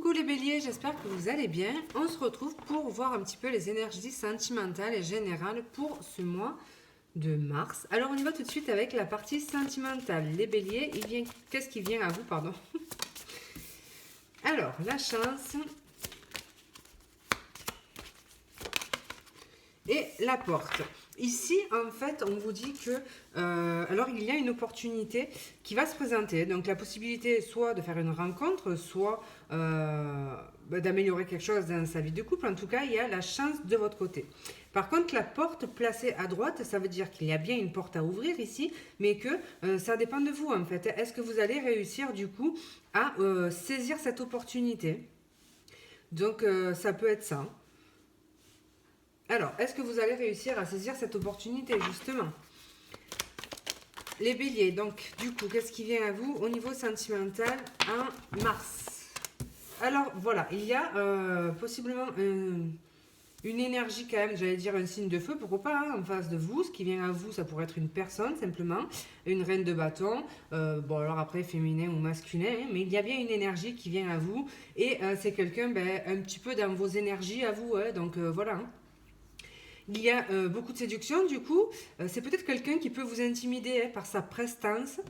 Coucou les béliers, j'espère que vous allez bien. On se retrouve pour voir un petit peu les énergies sentimentales et générales pour ce mois de mars. Alors on y va tout de suite avec la partie sentimentale. Les béliers, qu'est-ce qui vient à vous, pardon? Alors, la chance et la porte. Ici, en fait, on vous dit que alors il y a une opportunité qui va se présenter. Donc la possibilité soit de faire une rencontre, soit d'améliorer quelque chose dans sa vie de couple. En tout cas, il y a la chance de votre côté. Par contre, la porte placée à droite, ça veut dire qu'il y a bien une porte à ouvrir ici, mais que ça dépend de vous en fait. Est-ce que vous allez réussir du coup à saisir cette opportunité? Donc ça peut être ça. Alors, est-ce que vous allez réussir à saisir cette opportunité, justement? Les béliers, donc, du coup, qu'est-ce qui vient à vous au niveau sentimental en mars? Alors, voilà, il y a possiblement une énergie quand même, j'allais dire un signe de feu, pourquoi pas, hein, en face de vous. Ce qui vient à vous, ça pourrait être une personne, simplement, une reine de bâton. Bon, alors après, féminin ou masculin, hein, mais il y a bien une énergie qui vient à vous. Et c'est quelqu'un, un petit peu dans vos énergies à vous, hein, donc voilà, hein. Il y a beaucoup de séduction, du coup. C'est peut-être quelqu'un qui peut vous intimider par sa prestance.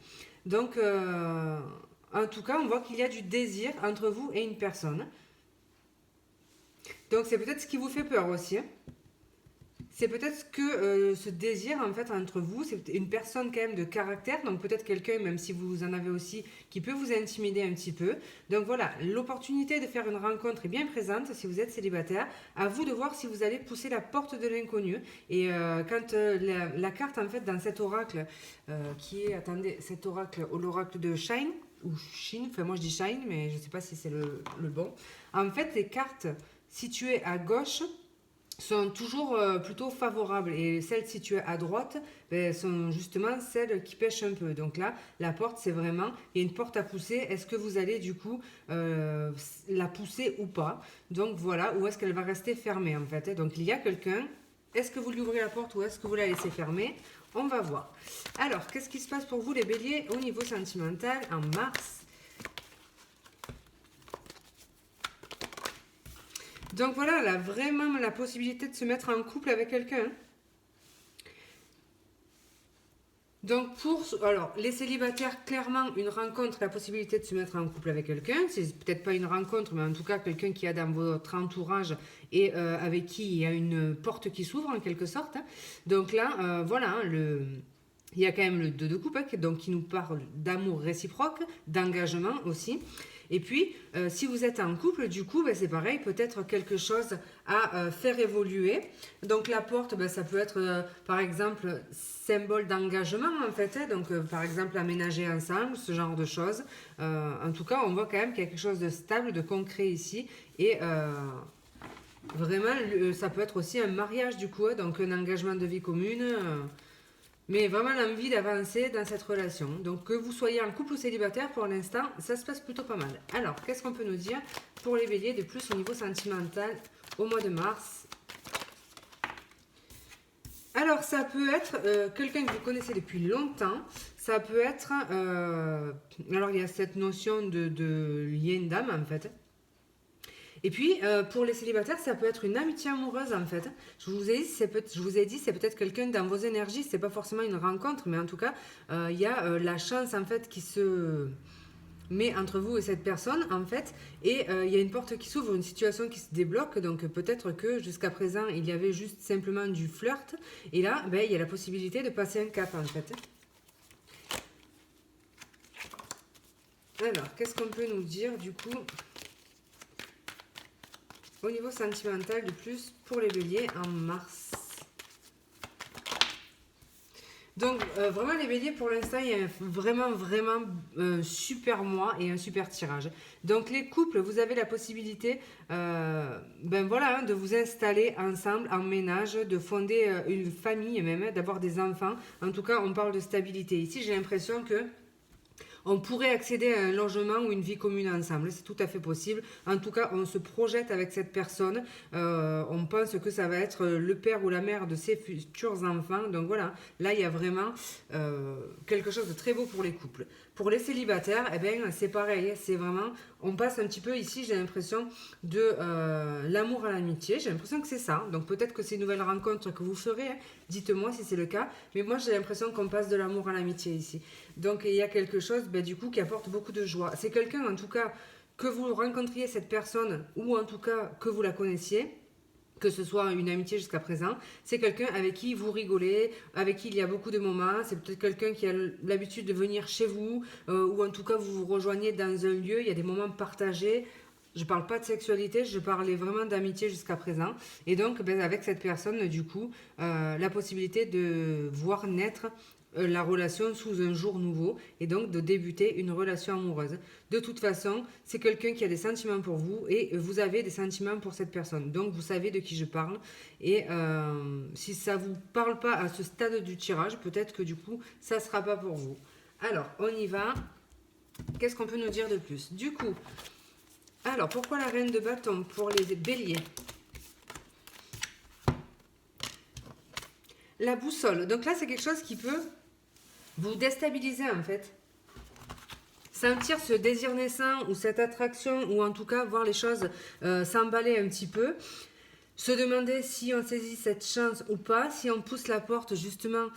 Donc, en tout cas, on voit qu'il y a du désir entre vous et une personne. Donc, c'est peut-être ce qui vous fait peur aussi. C'est peut-être que ce désir, en fait, entre vous, c'est une personne quand même de caractère. Donc, peut-être quelqu'un, même si vous en avez aussi, qui peut vous intimider un petit peu. Donc, voilà, l'opportunité de faire une rencontre est bien présente si vous êtes célibataire. À vous de voir si vous allez pousser la porte de l'inconnu. Et quand la carte, en fait, dans cet oracle, qui est, attendez, cet oracle, l'oracle de Shine, ou Shine, enfin moi je dis Shine, mais je ne sais pas si c'est le bon. En fait, les cartes situées à gauche sont toujours plutôt favorables et celles situées à droite sont justement celles qui pêchent un peu. Donc là, la porte, c'est vraiment, il y a une porte à pousser. Est-ce que vous allez du coup la pousser ou pas? Donc voilà, ou est-ce qu'elle va rester fermée en fait? Donc il y a quelqu'un, est-ce que vous lui ouvrez la porte ou est-ce que vous la laissez fermée? On va voir. Alors, qu'est-ce qui se passe pour vous les béliers au niveau sentimental en mars? Donc voilà, elle a vraiment la possibilité de se mettre en couple avec quelqu'un. Donc alors, les célibataires, clairement, une rencontre, la possibilité de se mettre en couple avec quelqu'un. C'est peut-être pas une rencontre, mais en tout cas, quelqu'un qui a dans votre entourage et avec qui il y a une porte qui s'ouvre en quelque sorte. Donc là, voilà, il y a quand même le 2 de coupe, donc qui nous parle d'amour réciproque, d'engagement aussi. Et puis, si vous êtes en couple, du coup, c'est pareil, peut-être quelque chose à faire évoluer. Donc, la porte, ça peut être, par exemple, symbole d'engagement, en fait. Donc, par exemple, aménager ensemble, ce genre de choses. En tout cas, on voit quand même qu'il y a quelque chose de stable, de concret ici. Et vraiment, ça peut être aussi un mariage, du coup, donc un engagement de vie commune. Mais vraiment l'envie d'avancer dans cette relation. Donc que vous soyez en couple ou célibataire, pour l'instant, ça se passe plutôt pas mal. Alors, qu'est-ce qu'on peut nous dire pour les béliers de plus au niveau sentimental au mois de mars? Alors, ça peut être quelqu'un que vous connaissez depuis longtemps. Ça peut être... alors, il y a cette notion de lien d'âme, en fait. Et puis, pour les célibataires, ça peut être une amitié amoureuse, en fait. Je vous ai dit, c'est peut-être quelqu'un dans vos énergies. C'est pas forcément une rencontre, mais en tout cas, il y a la chance, en fait, qui se met entre vous et cette personne, en fait. Et il y a une porte qui s'ouvre, une situation qui se débloque. Donc, peut-être que jusqu'à présent, il y avait juste simplement du flirt. Et là, il y a la possibilité de passer un cap, en fait. Alors, qu'est-ce qu'on peut nous dire, du coup au niveau sentimental de plus pour les béliers en mars? Donc vraiment les béliers, pour l'instant il y a vraiment super mois et un super tirage. Donc les couples, vous avez la possibilité voilà, de vous installer ensemble en ménage, de fonder une famille même, d'avoir des enfants. En tout cas on parle de stabilité. Ici j'ai l'impression que on pourrait accéder à un logement ou une vie commune ensemble, c'est tout à fait possible. En tout cas, on se projette avec cette personne. On pense que ça va être le père ou la mère de ses futurs enfants. Donc voilà, là, il y a vraiment quelque chose de très beau pour les couples. Pour les célibataires, eh ben, c'est pareil, c'est vraiment, on passe un petit peu ici, j'ai l'impression, de l'amour à l'amitié, j'ai l'impression que c'est ça. Donc peut-être que c'est une nouvelle rencontre que vous ferez, hein. Dites-moi si c'est le cas, mais moi j'ai l'impression qu'on passe de l'amour à l'amitié ici. Donc il y a quelque chose, ben, du coup, qui apporte beaucoup de joie. C'est quelqu'un, en tout cas, que vous rencontriez cette personne, ou en tout cas que vous la connaissiez, que ce soit une amitié jusqu'à présent, c'est quelqu'un avec qui vous rigolez, avec qui il y a beaucoup de moments, c'est peut-être quelqu'un qui a l'habitude de venir chez vous, ou en tout cas vous vous rejoignez dans un lieu, il y a des moments partagés. Je ne parle pas de sexualité, je parlais vraiment d'amitié jusqu'à présent. Et donc, ben, avec cette personne, du coup, la possibilité de voir naître la relation sous un jour nouveau et donc de débuter une relation amoureuse. De toute façon, c'est quelqu'un qui a des sentiments pour vous et vous avez des sentiments pour cette personne. Donc, vous savez de qui je parle. Et si ça ne vous parle pas à ce stade du tirage, peut-être que du coup, ça ne sera pas pour vous. Alors, on y va. Qu'est-ce qu'on peut nous dire de plus? Du coup, alors, pourquoi la reine de bâton pour les béliers? La boussole. Donc là, c'est quelque chose qui peut vous déstabiliser en fait. Sentir ce désir naissant ou cette attraction, ou en tout cas voir les choses s'emballer un petit peu. Se demander si on saisit cette chance ou pas, si on pousse la porte justement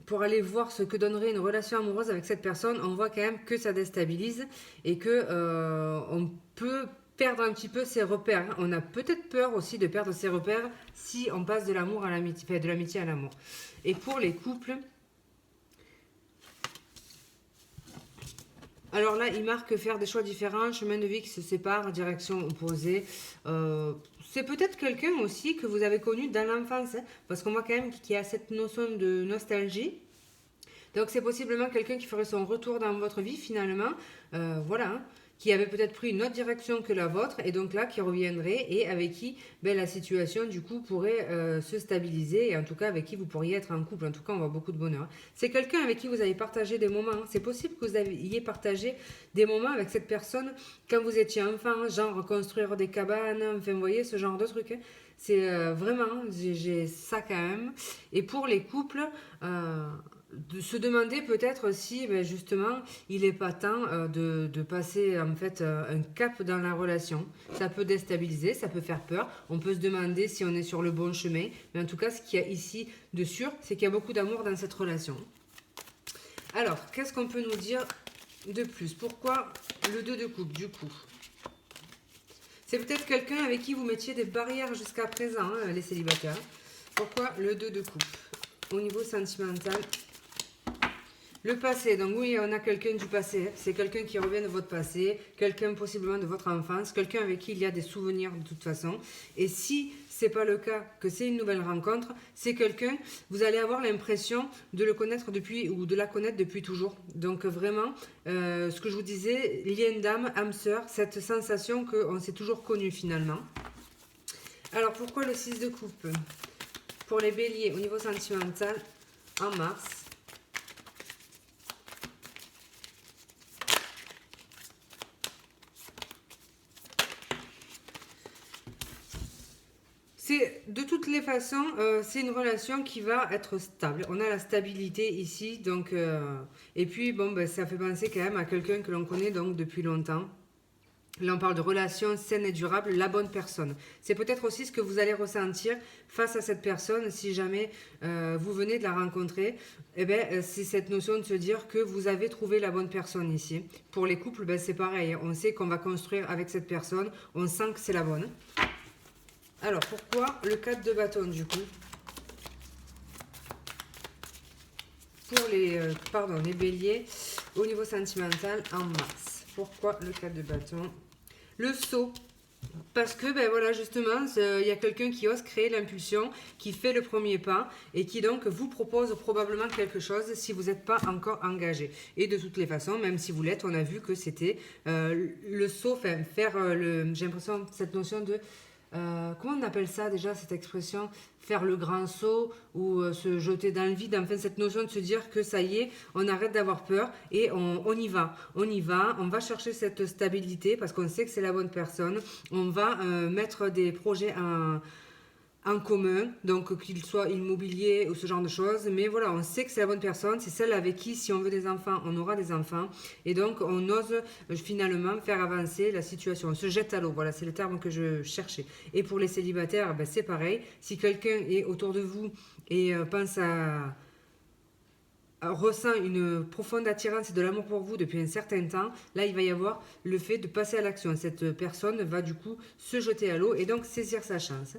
pour aller voir ce que donnerait une relation amoureuse avec cette personne, on voit quand même que ça déstabilise et que on peut perdre un petit peu ses repères. On a peut-être peur aussi de perdre ses repères si on passe de l'amour à l'amitié, enfin de l'amitié à l'amour. Et pour les couples, alors là, il marque faire des choix différents, chemin de vie qui se séparent, direction opposée. C'est peut-être quelqu'un aussi que vous avez connu dans l'enfance, hein, parce qu'on voit quand même qu'il y a cette notion de nostalgie. Donc c'est possiblement quelqu'un qui ferait son retour dans votre vie finalement, voilà, hein, qui avait peut-être pris une autre direction que la vôtre, et donc là qui reviendrait, et avec qui ben, la situation du coup pourrait se stabiliser, et en tout cas avec qui vous pourriez être en couple. En tout cas, on voit beaucoup de bonheur. C'est quelqu'un avec qui vous avez partagé des moments, hein. C'est possible que vous ayez partagé des moments avec cette personne quand vous étiez enfant, genre construire des cabanes, enfin vous voyez ce genre de trucs, hein. C'est vraiment, j'ai ça quand même. Et pour les couples, de se demander peut-être si ben, justement il n'est pas temps de passer en fait un cap dans la relation. Ça peut déstabiliser, ça peut faire peur. On peut se demander si on est sur le bon chemin. Mais en tout cas, ce qu'il y a ici de sûr, c'est qu'il y a beaucoup d'amour dans cette relation. Alors, qu'est-ce qu'on peut nous dire de plus? Pourquoi le 2 de coupe du coup? C'est peut-être quelqu'un avec qui vous mettiez des barrières jusqu'à présent, hein, les célibataires. Pourquoi le 2 de coupe? Au niveau sentimental, le passé, donc oui, on a quelqu'un du passé, c'est quelqu'un qui revient de votre passé, quelqu'un possiblement de votre enfance, quelqu'un avec qui il y a des souvenirs de toute façon. Et si c'est pas le cas, que c'est une nouvelle rencontre, c'est quelqu'un, vous allez avoir l'impression de le connaître depuis, ou de la connaître depuis toujours. Donc vraiment, ce que je vous disais, lien d'âme, âme sœur, cette sensation qu'on s'est toujours connu finalement. Alors pourquoi le 6 de coupe? Pour les béliers, au niveau sentimental, en mars. De toutes les façons, c'est une relation qui va être stable. On a la stabilité ici, donc et puis bon, ben, ça fait penser quand même à quelqu'un que l'on connaît donc depuis longtemps. Là, on parle de relation saine et durable, la bonne personne. C'est peut-être aussi ce que vous allez ressentir face à cette personne si jamais vous venez de la rencontrer. Eh ben, c'est cette notion de se dire que vous avez trouvé la bonne personne ici. Pour les couples, ben, c'est pareil. On sait qu'on va construire avec cette personne. On sent que c'est la bonne. Alors, pourquoi le 4 de bâton, du coup? Pour les béliers, au niveau sentimental, en mars. Pourquoi le 4 de bâton? Le saut. Parce que, ben voilà, justement, il y a quelqu'un qui ose créer l'impulsion, qui fait le premier pas, et qui donc vous propose probablement quelque chose si vous n'êtes pas encore engagé. Et de toutes les façons, même si vous l'êtes, on a vu que c'était le saut, enfin, faire j'ai l'impression, cette notion de... comment on appelle ça déjà, cette expression? Faire le grand saut ou se jeter dans le vide. Enfin, cette notion de se dire que ça y est, on arrête d'avoir peur et on y va. On y va, on va chercher cette stabilité parce qu'on sait que c'est la bonne personne. On va mettre des projets en commun, donc qu'il soit immobilier ou ce genre de choses. Mais voilà, on sait que c'est la bonne personne, c'est celle avec qui, si on veut des enfants, on aura des enfants. Et donc, on ose finalement faire avancer la situation. On se jette à l'eau, voilà, c'est le terme que je cherchais. Et pour les célibataires, ben, c'est pareil. Si quelqu'un est autour de vous et pense ressent une profonde attirance et de l'amour pour vous depuis un certain temps, là il va y avoir le fait de passer à l'action. Cette personne va du coup se jeter à l'eau et donc saisir sa chance.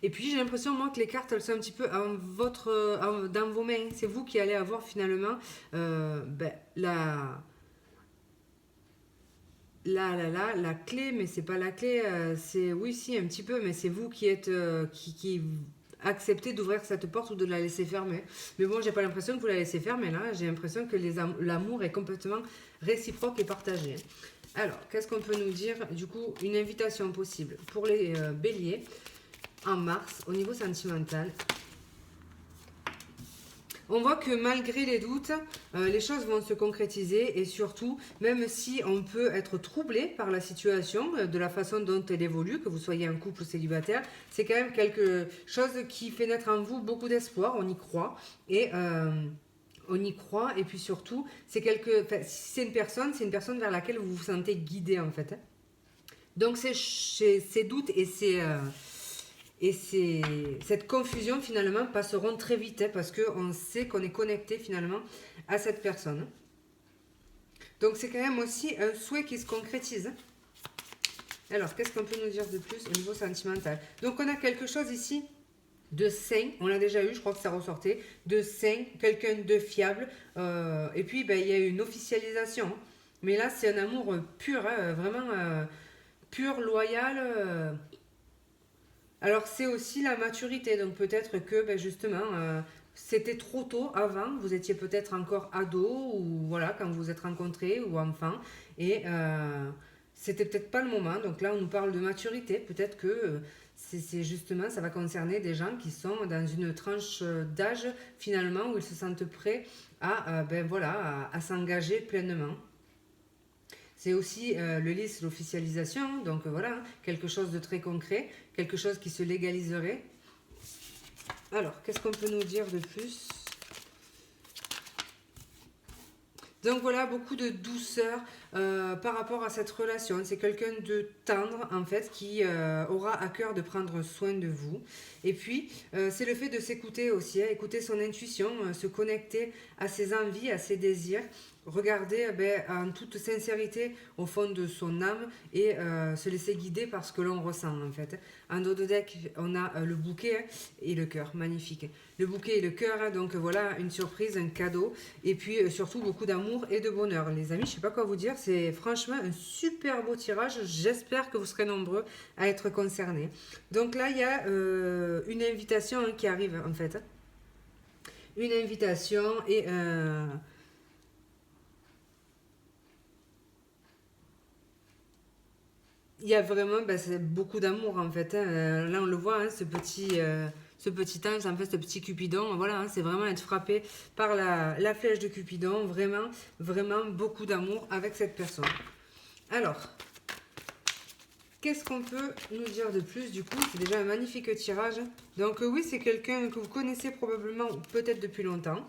Et puis j'ai l'impression moi que les cartes elles sont un petit peu dans vos mains. C'est vous qui allez avoir finalement la clé, mais c'est pas la clé, c'est oui si un petit peu, mais c'est vous qui êtes qui acceptez d'ouvrir cette porte ou de la laisser fermer. Mais bon, j'ai pas l'impression que vous la laissez fermer là, j'ai l'impression que l'amour est complètement réciproque et partagé. Alors, qu'est-ce qu'on peut nous dire? Du coup, une invitation possible pour les béliers en mars au niveau sentimental. On voit que malgré les doutes, les choses vont se concrétiser et surtout, même si on peut être troublé par la situation, de la façon dont elle évolue, que vous soyez un couple célibataire, c'est quand même quelque chose qui fait naître en vous beaucoup d'espoir, on y croit. Et on y croit et puis surtout, si c'est une personne vers laquelle vous vous sentez guidé en fait. Donc ces doutes et cette confusion finalement passeront très vite parce qu'on sait qu'on est connecté finalement à cette personne. Donc c'est quand même aussi un souhait qui se concrétise. Alors qu'est-ce qu'on peut nous dire de plus au niveau sentimental? Donc on a quelque chose ici de sain, on l'a déjà eu, je crois que ça ressortait, de sain, quelqu'un de fiable, et puis ben, il y a une officialisation. Mais là c'est un amour pur, hein, vraiment pur, loyal. Alors c'est aussi la maturité, donc peut-être que ben, justement c'était trop tôt avant, vous étiez peut-être encore ado ou voilà quand vous vous êtes rencontrés ou enfant et c'était peut-être pas le moment. Donc là on nous parle de maturité, peut-être que c'est justement ça va concerner des gens qui sont dans une tranche d'âge finalement où ils se sentent prêts à ben voilà à s'engager pleinement. C'est aussi le lys, l'officialisation, donc voilà, quelque chose de très concret, quelque chose qui se légaliserait. Alors, qu'est-ce qu'on peut nous dire de plus? Donc voilà, beaucoup de douceur par rapport à cette relation. C'est quelqu'un de tendre, en fait, qui aura à cœur de prendre soin de vous. Et puis, c'est le fait de s'écouter aussi, hein, écouter son intuition, se connecter à ses envies, à ses désirs, regarder en toute sincérité au fond de son âme et se laisser guider par ce que l'on ressent, en fait. En dos de deck, on a le bouquet et le cœur, magnifique. Le bouquet et le cœur, donc voilà, une surprise, un cadeau, et puis surtout beaucoup d'amour et de bonheur. Les amis, je sais pas quoi vous dire, c'est franchement un super beau tirage, j'espère que vous serez nombreux à être concernés. Donc là, il y a une invitation qui arrive, en fait. Une invitation et... il y a vraiment c'est beaucoup d'amour en fait, hein. Là on le voit, hein, ce petit ange, en fait ce petit Cupidon, voilà, hein, c'est vraiment être frappé par la flèche de Cupidon, vraiment, vraiment beaucoup d'amour avec cette personne. Alors, qu'est-ce qu'on peut nous dire de plus du coup? C'est déjà un magnifique tirage. Donc oui, c'est quelqu'un que vous connaissez probablement ou peut-être depuis longtemps,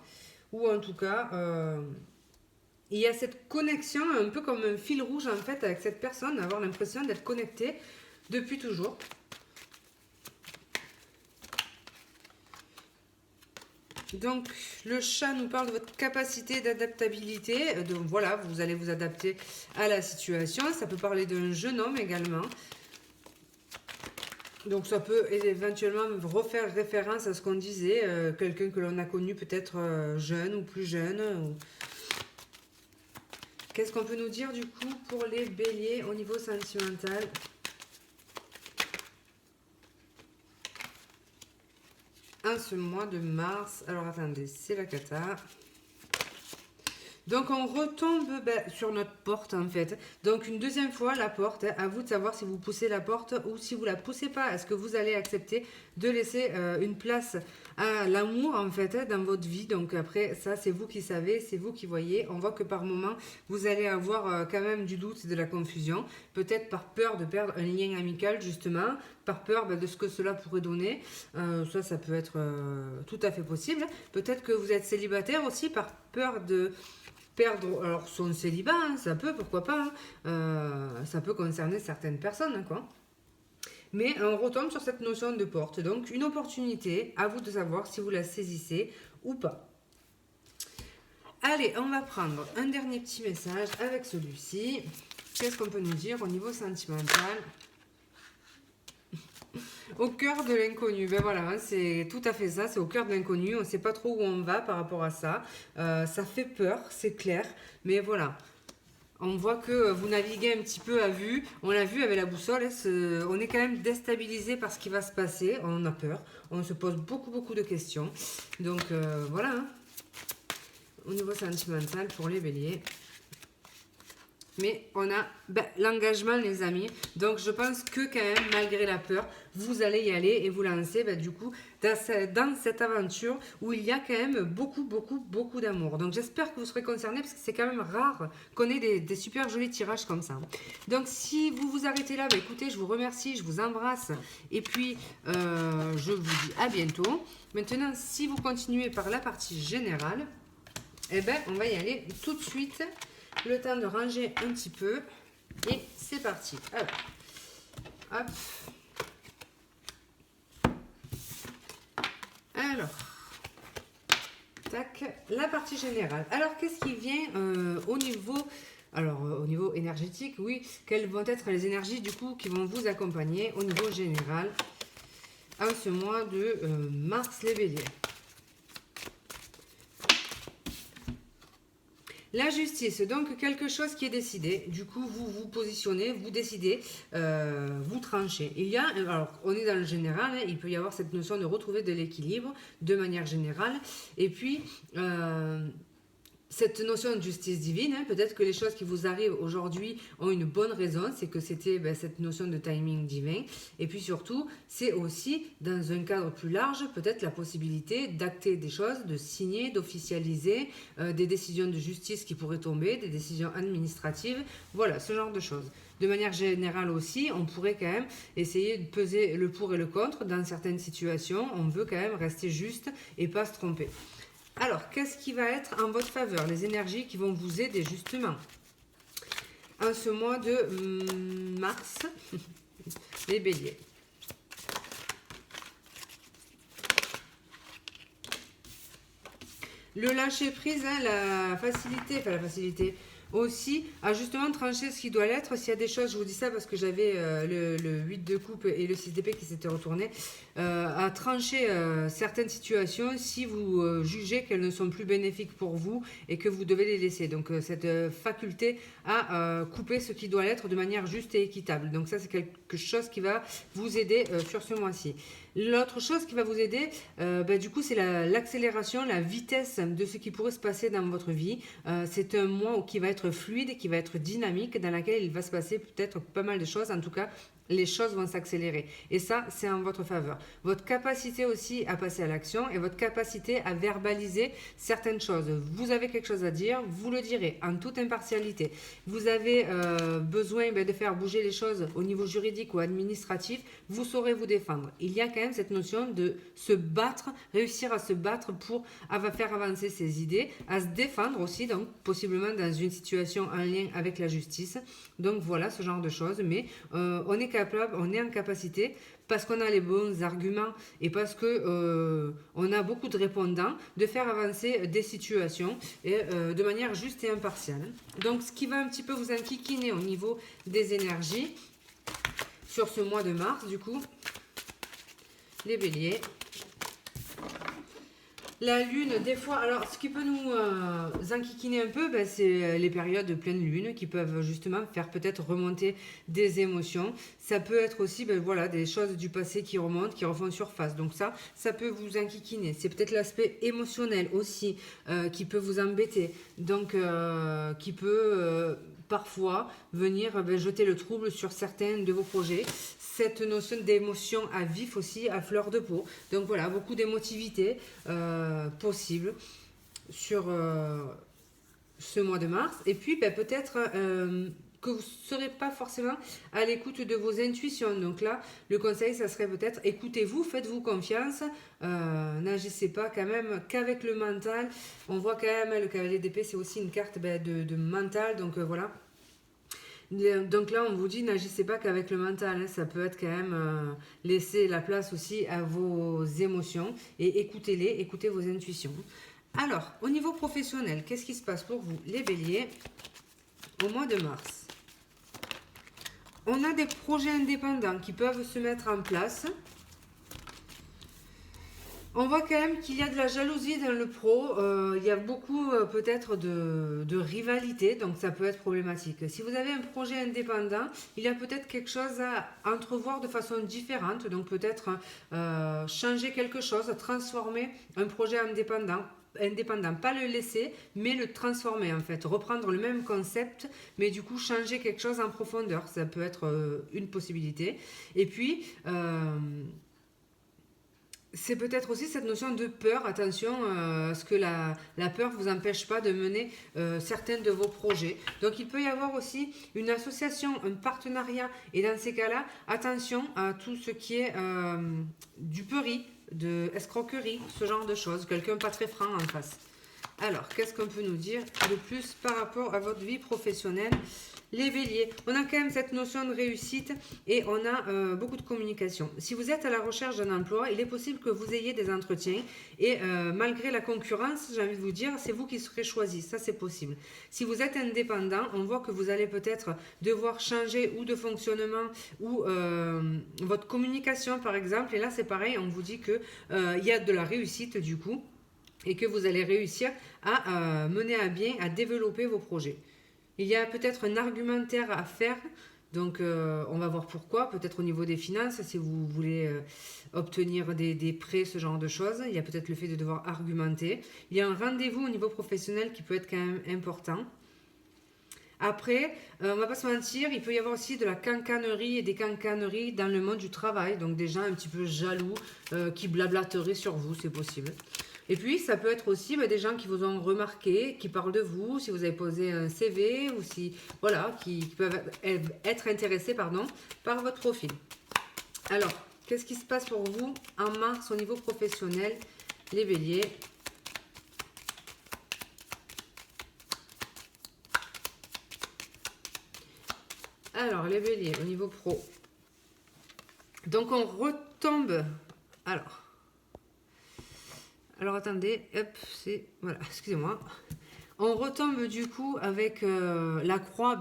ou en tout cas... il y a cette connexion, un peu comme un fil rouge en fait avec cette personne, avoir l'impression d'être connecté depuis toujours. Donc le chat nous parle de votre capacité d'adaptabilité. Donc voilà, vous allez vous adapter à la situation. Ça peut parler d'un jeune homme également. Donc ça peut éventuellement refaire référence à ce qu'on disait, quelqu'un que l'on a connu peut-être jeune ou plus jeune. Qu'est-ce qu'on peut nous dire du coup pour les béliers au niveau sentimental? En ce mois de mars, alors attendez, c'est la cata. Donc on retombe sur notre porte en fait. Donc une deuxième fois la porte, à vous de savoir si vous poussez la porte ou si vous la poussez pas. Est-ce que vous allez accepter de laisser une place à l'amour en fait dans votre vie. Donc après ça c'est vous qui savez, c'est vous qui voyez. On voit que par moment vous allez avoir quand même du doute et de la confusion. Peut-être par peur de perdre un lien amical justement, par peur de ce que cela pourrait donner. Ça peut être tout à fait possible. Peut-être que vous êtes célibataire aussi par peur de perdre alors son célibat, hein, ça peut, pourquoi pas, hein. Ça peut concerner certaines personnes, hein, quoi. Mais on retombe sur cette notion de porte. Donc une opportunité, à vous de savoir si vous la saisissez ou pas. Allez, on va prendre un dernier petit message avec celui-ci. Qu'est-ce qu'on peut nous dire au niveau sentimental? Au cœur de l'inconnu, ben voilà, hein, c'est tout à fait ça, c'est au cœur de l'inconnu, on ne sait pas trop où on va par rapport à ça. Ça fait peur, c'est clair, mais voilà. On voit que vous naviguez un petit peu à vue, on l'a vu avec la boussole, hein, on est quand même déstabilisé par ce qui va se passer, on a peur, on se pose beaucoup de questions. Donc voilà, hein. Au niveau sentimental pour les béliers. Mais on a l'engagement, les amis. Donc, je pense que quand même, malgré la peur, vous allez y aller et vous lancer, du coup, dans cette aventure où il y a quand même beaucoup d'amour. Donc, j'espère que vous serez concernés parce que c'est quand même rare qu'on ait des super jolis tirages comme ça. Donc, si vous vous arrêtez là, écoutez, je vous remercie, je vous embrasse. Et puis, je vous dis à bientôt. Maintenant, si vous continuez par la partie générale, on va y aller tout de suite. Le temps de ranger un petit peu. Et c'est parti. Alors, hop. Alors, tac, la partie générale. Alors, qu'est-ce qui vient au niveau... Alors, au niveau énergétique, oui. Quelles vont être les énergies, du coup, qui vont vous accompagner au niveau général en ce mois de mars, les béliers? La justice, donc quelque chose qui est décidé. Du coup, vous vous positionnez, vous décidez, vous tranchez. Alors, on est dans le général, hein, il peut y avoir cette notion de retrouver de l'équilibre de manière générale. Et puis, cette notion de justice divine, hein, peut-être que les choses qui vous arrivent aujourd'hui ont une bonne raison, c'est que c'était cette notion de timing divin. Et puis surtout, c'est aussi, dans un cadre plus large, peut-être la possibilité d'acter des choses, de signer, d'officialiser des décisions de justice qui pourraient tomber, des décisions administratives, voilà, ce genre de choses. De manière générale aussi, on pourrait quand même essayer de peser le pour et le contre dans certaines situations. On veut quand même rester juste et pas se tromper. Alors, qu'est-ce qui va être en votre faveur? Les énergies qui vont vous aider justement en ce mois de mars, les béliers. Le lâcher prise, hein, la facilité aussi à justement trancher ce qui doit l'être. S'il y a des choses, je vous dis ça parce que j'avais le 8 de coupe et le 6 d'épée qui s'étaient retournés, à trancher certaines situations si vous jugez qu'elles ne sont plus bénéfiques pour vous et que vous devez les laisser. Donc cette faculté à couper ce qui doit l'être de manière juste et équitable. Donc ça c'est quelque chose qui va vous aider sur ce mois-ci. L'autre chose qui va vous aider, du coup, c'est l'accélération, la vitesse de ce qui pourrait se passer dans votre vie. C'est un mois qui va être fluide, qui va être dynamique, dans laquelle il va se passer peut-être pas mal de choses. En tout cas, les choses vont s'accélérer. Et ça, c'est en votre faveur. Votre capacité aussi à passer à l'action et votre capacité à verbaliser certaines choses. Vous avez quelque chose à dire, vous le direz en toute impartialité. Vous avez besoin de faire bouger les choses au niveau juridique ou administratif, vous saurez vous défendre. Il y a quand même cette notion de se battre, réussir à se battre pour faire avancer ses idées, à se défendre aussi, donc possiblement dans une situation en lien avec la justice. Donc voilà, ce genre de choses. Mais on est capable, on est en capacité, parce qu'on a les bons arguments et parce que on a beaucoup de répondants, de faire avancer des situations et de manière juste et impartiale. Donc ce qui va un petit peu vous enquiquiner au niveau des énergies sur ce mois de mars, du coup, les béliers. La lune, des fois, alors ce qui peut nous enquiquiner un peu, ben, c'est les périodes de pleine lune qui peuvent justement faire peut-être remonter des émotions. Ça peut être aussi ben, voilà, des choses du passé qui remontent, qui refont surface. Donc ça peut vous enquiquiner. C'est peut-être l'aspect émotionnel aussi qui peut vous embêter. Donc qui peut parfois venir ben, jeter le trouble sur certains de vos projets. Cette notion d'émotion à vif aussi, à fleur de peau. Donc voilà, beaucoup d'émotivité possible sur ce mois de mars. Et puis ben, peut-être que vous ne serez pas forcément à l'écoute de vos intuitions. Donc là, le conseil, ça serait peut-être écoutez-vous, faites-vous confiance. N'agissez pas quand même qu'avec le mental. On voit quand même, le cavalier d'épée, c'est aussi une carte ben, de mental. Donc voilà. Donc là, on vous dit, n'agissez pas qu'avec le mental. Hein. Ça peut être quand même laisser la place aussi à vos émotions et écoutez-les, écoutez vos intuitions. Alors, au niveau professionnel, qu'est-ce qui se passe pour vous, les béliers, au mois de mars? On a des projets indépendants qui peuvent se mettre en place. On voit quand même qu'il y a de la jalousie dans le pro. Il y a beaucoup peut-être de rivalité, donc ça peut être problématique. Si vous avez un projet indépendant, il y a peut-être quelque chose à entrevoir de façon différente. Donc peut-être changer quelque chose, transformer un projet indépendant, pas le laisser, mais le transformer en fait. Reprendre le même concept, mais du coup changer quelque chose en profondeur. Ça peut être une possibilité. Et puis... c'est peut-être aussi cette notion de peur. Attention à ce que la peur ne vous empêche pas de mener certains de vos projets. Donc il peut y avoir aussi une association, un partenariat. Et dans ces cas-là, attention à tout ce qui est duperie, de escroquerie, ce genre de choses. Quelqu'un pas très franc en face. Alors, qu'est-ce qu'on peut nous dire de plus par rapport à votre vie professionnelle? Les béliers, on a quand même cette notion de réussite et on a beaucoup de communication. Si vous êtes à la recherche d'un emploi, il est possible que vous ayez des entretiens et malgré la concurrence, j'ai envie de vous dire, c'est vous qui serez choisi, ça c'est possible. Si vous êtes indépendant, on voit que vous allez peut-être devoir changer ou de fonctionnement ou votre communication par exemple. Et là c'est pareil, on vous dit qu'il y a de la réussite du coup et que vous allez réussir à mener à bien, à développer vos projets. Il y a peut-être un argumentaire à faire, donc on va voir pourquoi, peut-être au niveau des finances, si vous voulez obtenir des prêts, ce genre de choses. Il y a peut-être le fait de devoir argumenter. Il y a un rendez-vous au niveau professionnel qui peut être quand même important. Après, on va pas se mentir, il peut y avoir aussi de la cancanerie et des cancaneries dans le monde du travail, donc des gens un petit peu jaloux qui blablateraient sur vous, c'est possible. Et puis, ça peut être aussi des gens qui vous ont remarqué, qui parlent de vous, si vous avez posé un CV ou si, voilà, qui peuvent être intéressés, par votre profil. Alors, qu'est-ce qui se passe pour vous en mars au niveau professionnel, les béliers? Alors, les béliers au niveau pro. Donc, on retombe. Alors attendez, hop, c'est... Voilà, excusez-moi. On retombe du coup avec la croix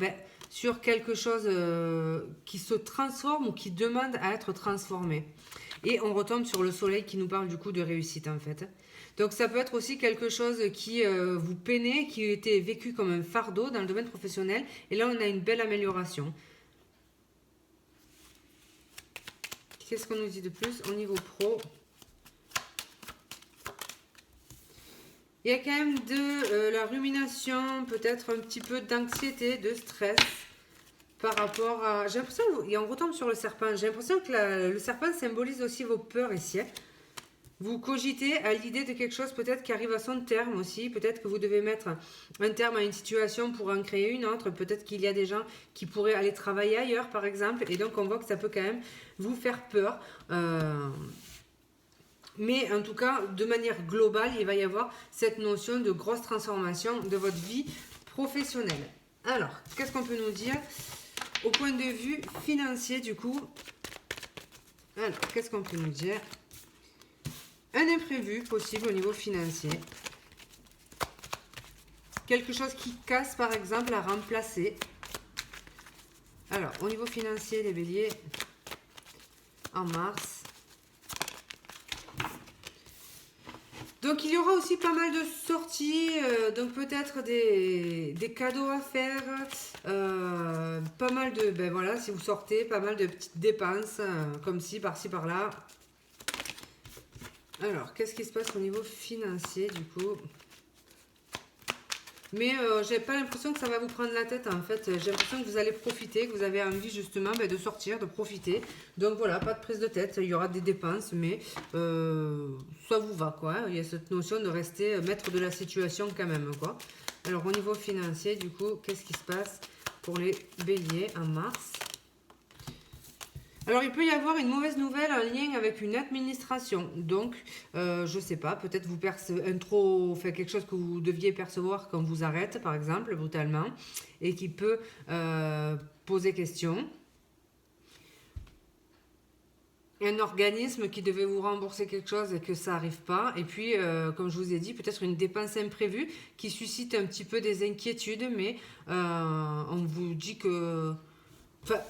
sur quelque chose qui se transforme ou qui demande à être transformé. Et on retombe sur le soleil qui nous parle du coup de réussite en fait. Donc ça peut être aussi quelque chose qui vous peinait, qui était vécu comme un fardeau dans le domaine professionnel. Et là on a une belle amélioration. Qu'est-ce qu'on nous dit de plus au niveau pro? Il y a quand même de la rumination, peut-être un petit peu d'anxiété, de stress par rapport à... J'ai l'impression, et on retombe sur le serpent, j'ai l'impression que le serpent symbolise aussi vos peurs ici. Vous cogitez à l'idée de quelque chose peut-être qui arrive à son terme aussi. Peut-être que vous devez mettre un terme à une situation pour en créer une autre. Peut-être qu'il y a des gens qui pourraient aller travailler ailleurs par exemple. Et donc on voit que ça peut quand même vous faire peur. Mais en tout cas, de manière globale, il va y avoir cette notion de grosse transformation de votre vie professionnelle. Alors, qu'est-ce qu'on peut nous dire au point de vue financier du coup? Alors, qu'est-ce qu'on peut nous dire? Un imprévu possible au niveau financier. Quelque chose qui casse par exemple à remplacer. Alors, au niveau financier, les béliers, en mars. Donc il y aura aussi pas mal de sorties, donc peut-être des cadeaux à faire, pas mal de, ben voilà, si vous sortez, pas mal de petites dépenses, comme ci, par-ci, par-là. Alors, qu'est-ce qui se passe au niveau financier du coup? Mais j'ai pas l'impression que ça va vous prendre la tête en fait. J'ai l'impression que vous allez profiter, que vous avez envie justement ben, de sortir, de profiter. Donc voilà, pas de prise de tête. Il y aura des dépenses, mais ça vous va quoi. Il y a cette notion de rester maître de la situation quand même quoi. Alors au niveau financier, du coup, qu'est-ce qui se passe pour les béliers en mars? Alors, il peut y avoir une mauvaise nouvelle en lien avec une administration. Donc, je sais pas, peut-être vous fait quelque chose que vous deviez percevoir quand vous arrête, par exemple, brutalement, et qui peut poser question. Un organisme qui devait vous rembourser quelque chose et que ça n'arrive pas. Et puis, comme je vous ai dit, peut-être une dépense imprévue qui suscite un petit peu des inquiétudes, mais on vous dit que... Enfin,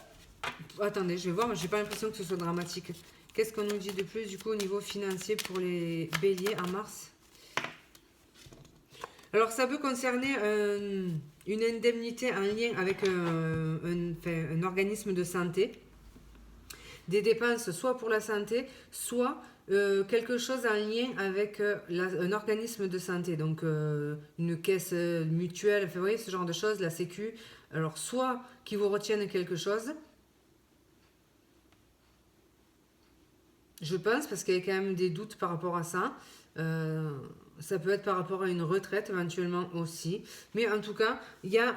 attendez, je vais voir, mais j'ai pas l'impression que ce soit dramatique. Qu'est-ce qu'on nous dit de plus du coup au niveau financier pour les béliers en mars? Alors ça peut concerner une indemnité en lien avec un organisme de santé. Des dépenses soit pour la santé, soit quelque chose en lien avec un organisme de santé. Donc une caisse mutuelle, enfin, vous voyez ce genre de choses, la sécu. Alors soit qui vous retiennent quelque chose, je pense, parce qu'il y a quand même des doutes par rapport à ça. Ça peut être par rapport à une retraite éventuellement aussi. Mais en tout cas, il y a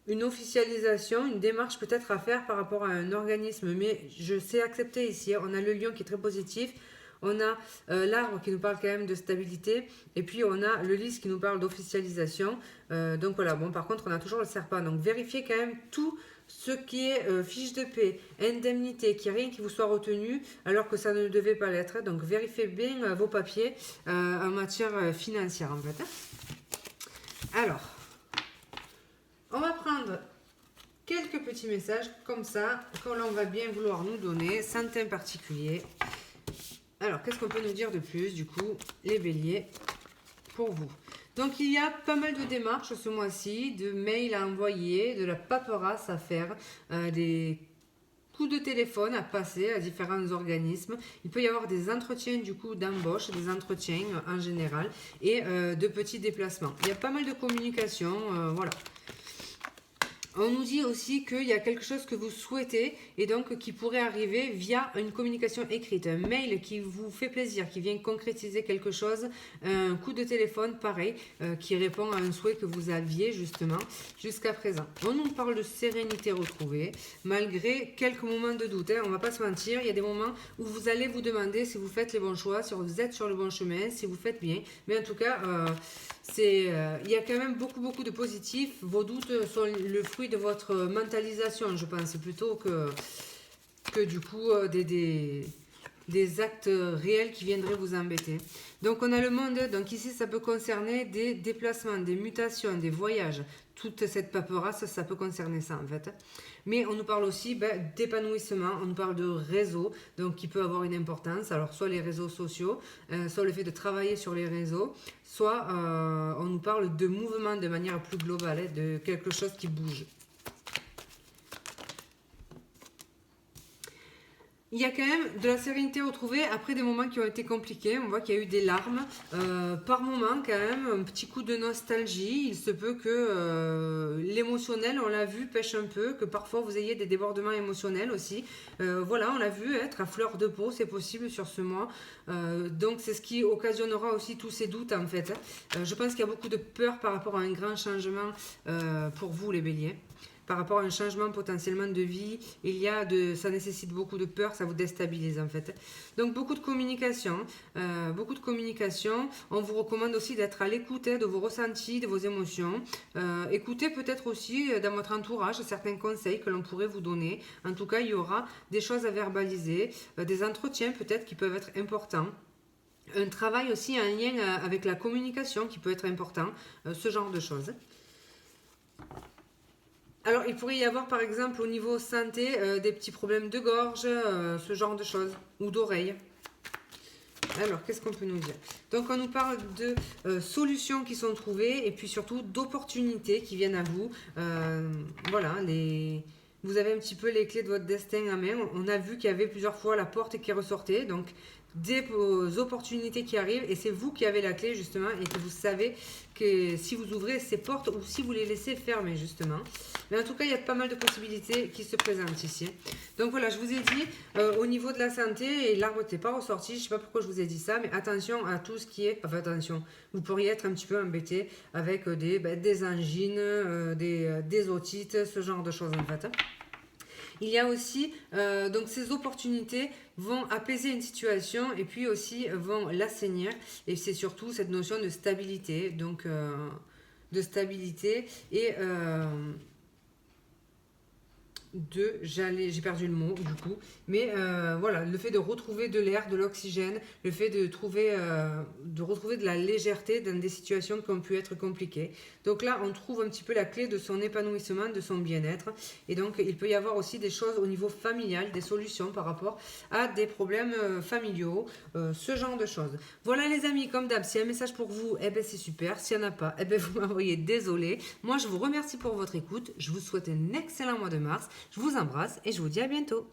une officialisation, une démarche peut-être à faire par rapport à un organisme. Mais je sais accepter ici. On a le lion qui est très positif. On a l'arbre qui nous parle quand même de stabilité. Et puis on a le lys qui nous parle d'officialisation. Donc voilà, bon par contre on a toujours le serpent. Donc vérifiez quand même tout ce qui est fiche de paie, indemnité, qu'il n'y a rien qui vous soit retenu alors que ça ne devait pas l'être. Donc vérifiez bien vos papiers en matière financière en fait. Alors, on va prendre quelques petits messages comme ça, que l'on va bien vouloir nous donner, sans thème particulier. Alors, qu'est-ce qu'on peut nous dire de plus du coup, les béliers, pour vous? Donc il y a pas mal de démarches ce mois-ci, de mails à envoyer, de la paperasse à faire, des coups de téléphone à passer à différents organismes. Il peut y avoir des entretiens du coup d'embauche, des entretiens en général et de petits déplacements. Il y a pas mal de communication, voilà. On nous dit aussi qu'il y a quelque chose que vous souhaitez et donc qui pourrait arriver via une communication écrite, un mail qui vous fait plaisir, qui vient concrétiser quelque chose, un coup de téléphone pareil, qui répond à un souhait que vous aviez justement jusqu'à présent. On nous parle de sérénité retrouvée, malgré quelques moments de doute, hein, on ne va pas se mentir, il y a des moments où vous allez vous demander si vous faites les bons choix, si vous êtes sur le bon chemin, si vous faites bien, mais en tout cas... il y a quand même beaucoup de positifs. Vos doutes sont le fruit de votre mentalisation, je pense, plutôt que du coup des actes réels qui viendraient vous embêter. Donc on a le monde, donc ici ça peut concerner des déplacements, des mutations, des voyages. Toute cette paperasse, ça peut concerner ça en fait. Mais on nous parle aussi d'épanouissement, on nous parle de réseau, donc qui peut avoir une importance. Alors soit les réseaux sociaux, soit le fait de travailler sur les réseaux, soit on nous parle de mouvement de manière plus globale, hein, de quelque chose qui bouge. Il y a quand même de la sérénité retrouvée après des moments qui ont été compliqués. On voit qu'il y a eu des larmes. Par moment, quand même, un petit coup de nostalgie. Il se peut que l'émotionnel, on l'a vu, pêche un peu. Que parfois, vous ayez des débordements émotionnels aussi. Voilà, on l'a vu être à fleur de peau. C'est possible sur ce mois. Donc, c'est ce qui occasionnera aussi tous ces doutes, en fait. Je pense qu'il y a beaucoup de peur par rapport à un grand changement pour vous, les béliers. Par rapport à un changement potentiellement de vie, ça nécessite beaucoup de peur, ça vous déstabilise en fait. Donc beaucoup de communication, On vous recommande aussi d'être à l'écoute de vos ressentis, de vos émotions. Écoutez peut-être aussi dans votre entourage certains conseils que l'on pourrait vous donner. En tout cas, il y aura des choses à verbaliser, des entretiens peut-être qui peuvent être importants. Un travail aussi en lien avec la communication qui peut être important, ce genre de choses. Alors, il pourrait y avoir, par exemple, au niveau santé, des petits problèmes de gorge, ce genre de choses, ou d'oreilles. Alors, qu'est-ce qu'on peut nous dire? Donc, on nous parle de solutions qui sont trouvées et puis surtout d'opportunités qui viennent à vous. Voilà, vous avez un petit peu les clés de votre destin à main. On a vu qu'il y avait plusieurs fois la porte qui ressortait. Donc, des opportunités qui arrivent et c'est vous qui avez la clé justement et que vous savez que si vous ouvrez ces portes ou si vous les laissez fermer justement. Mais en tout cas, il y a pas mal de possibilités qui se présentent ici. Donc voilà, je vous ai dit au niveau de la santé, et l'arbre n'était pas ressorti, je ne sais pas pourquoi je vous ai dit ça, mais attention à tout ce qui est... Enfin attention, vous pourriez être un petit peu embêté avec des angines, des otites, ce genre de choses en fait. Il y a aussi, donc ces opportunités vont apaiser une situation et puis aussi vont l'assainir. Et c'est surtout cette notion de stabilité, donc de stabilité et j'ai perdu le mot du coup, mais voilà, le fait de retrouver de l'air, de l'oxygène, le fait de retrouver de la légèreté dans des situations qui ont pu être compliquées. Donc là, on trouve un petit peu la clé de son épanouissement, de son bien-être. Et donc, il peut y avoir aussi des choses au niveau familial, des solutions par rapport à des problèmes familiaux, ce genre de choses. Voilà les amis, comme d'hab, s'il y a un message pour vous, eh ben c'est super. S'il n'y en a pas, eh ben vous m'envoyez désolé. Moi, je vous remercie pour votre écoute. Je vous souhaite un excellent mois de mars. Je vous embrasse et je vous dis à bientôt.